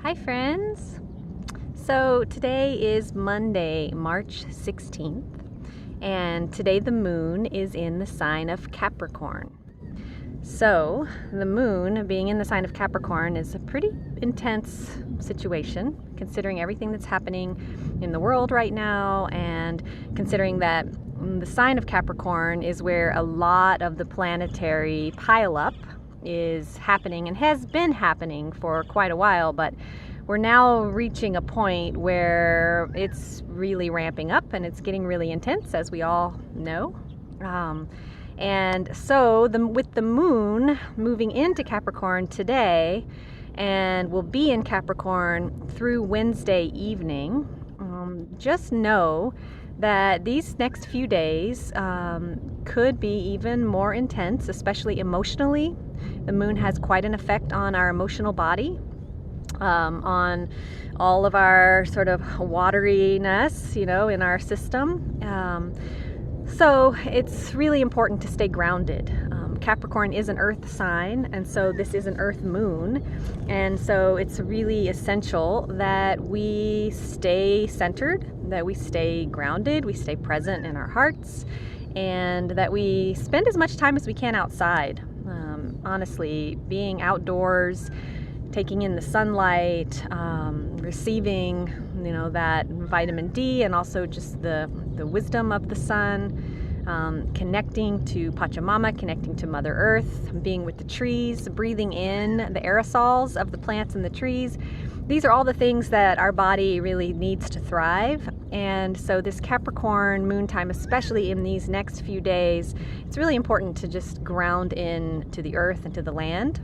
Hi friends! So today is Monday, March 16th, and today the moon is in the sign of Capricorn. So the moon being in the sign of Capricorn is a pretty intense situation, considering everything that's happening in the world right now, and considering that the sign of Capricorn is where a lot of the planetary pileup is happening and has been happening for quite a while, but we're now reaching a point where it's really ramping up and it's getting really intense, as we all know. And so with the moon moving into Capricorn today, and will be in Capricorn through Wednesday evening, just know that these next few days could be even more intense, especially emotionally. The moon has quite an effect on our emotional body, on all of our sort of wateriness, in our system. So it's really important to stay grounded. Capricorn is an earth sign, and so this is an earth moon, and so it's really essential that we stay centered, that we stay grounded, we stay present in our hearts, and that we spend as much time as we can outside. Honestly, being outdoors, taking in the sunlight, receiving, that vitamin D, and also just the wisdom of the sun, connecting to Pachamama, connecting to Mother Earth, being with the trees, breathing in the aerosols of the plants and the trees. These are all the things that our body really needs to thrive. And so this Capricorn moon time, especially in these next few days, it's really important to just ground in to the earth and to the land.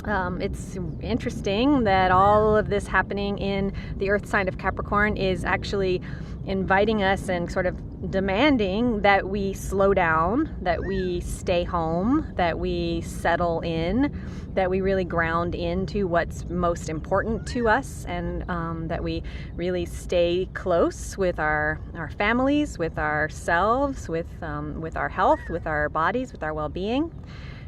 It's interesting that all of this happening in the earth sign of Capricorn is actually inviting us and sort of demanding that we slow down, that we stay home, that we settle in, that we really ground into what's most important to us, and that we really stay close with our families, with ourselves, with our health, with our bodies, with our well-being.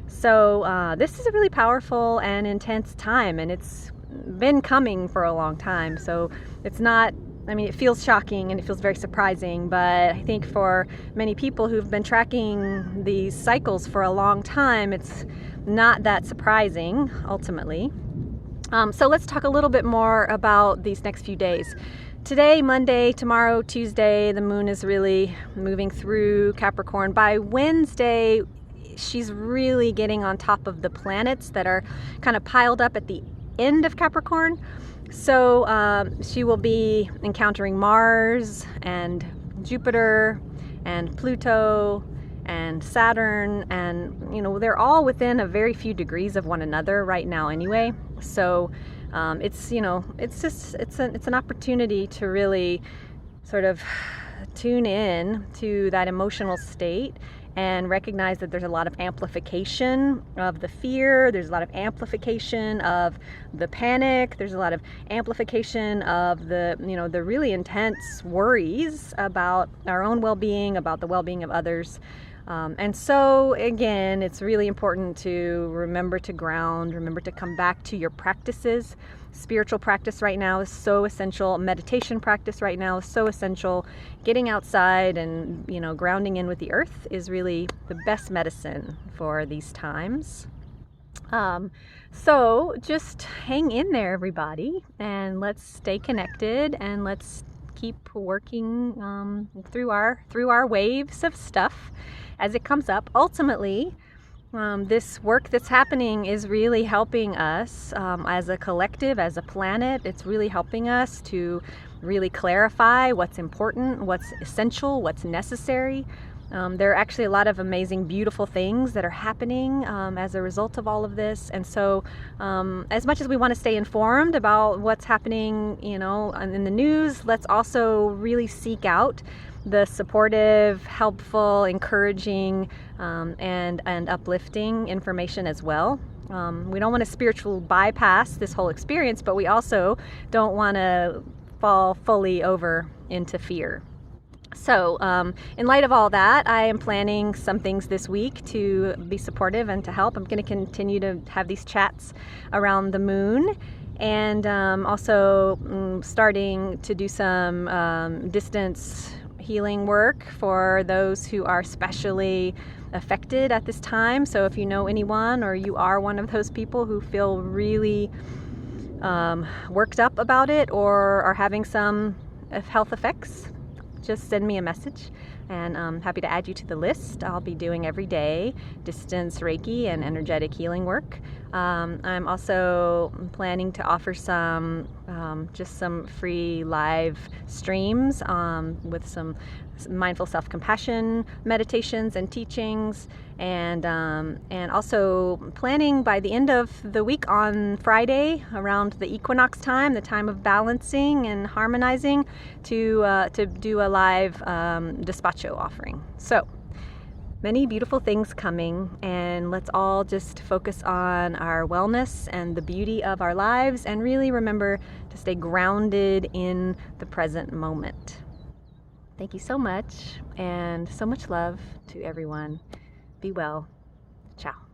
So this is a really powerful and intense time, and it's been coming for a long time. So it's not, it feels shocking and it feels very surprising, but I think for many people who've been tracking these cycles for a long time, it's not that surprising, ultimately. So let's talk a little bit more about these next few days. Today, Monday, tomorrow, Tuesday, the moon is really moving through Capricorn. By Wednesday, she's really getting on top of the planets that are kind of piled up at the end of Capricorn. So she will be encountering Mars and Jupiter and Pluto and Saturn, and they're all within a very few degrees of one another right now anyway. So it's an opportunity to really sort of tune in to that emotional state and recognize that there's a lot of amplification of the fear, there's a lot of amplification of the panic, there's a lot of amplification of the really intense worries about our own well-being, about the well-being of others. And so again, it's really important to remember to ground, remember to come back to your practices. Spiritual practice right now is so essential. Meditation practice right now is so essential. Getting outside and grounding in with the earth is really the best medicine for these times. So just hang in there, everybody, and let's stay connected, and let's keep working through our waves of stuff as it comes up. Ultimately, this work that's happening is really helping us as a collective, as a planet. It's really helping us to really clarify what's important, what's essential, what's necessary. There are actually a lot of amazing, beautiful things that are happening as a result of all of this. And so as much as we want to stay informed about what's happening, in the news, let's also really seek out the supportive, helpful, encouraging, and uplifting information as well. We don't want to spiritual bypass this whole experience, but we also don't want to fall fully over into fear. So in light of all that, I am planning some things this week to be supportive and to help. I'm going to continue to have these chats around the moon, and also starting to do some distance healing work for those who are especially affected at this time. So if you know anyone, or you are one of those people who feel really worked up about it or are having some health effects, just send me a message, and I'm happy to add you to the list. I'll be doing every day distance Reiki and energetic healing work. I'm also planning to offer just some free live streams with some mindful self-compassion meditations and teachings, and also planning by the end of the week on Friday, around the equinox time, the time of balancing and harmonizing, to do a live despacho offering. So many beautiful things coming, and let's all just focus on our wellness and the beauty of our lives, and really remember to stay grounded in the present moment. Thank you so much, and so much love to everyone. Be well. Ciao.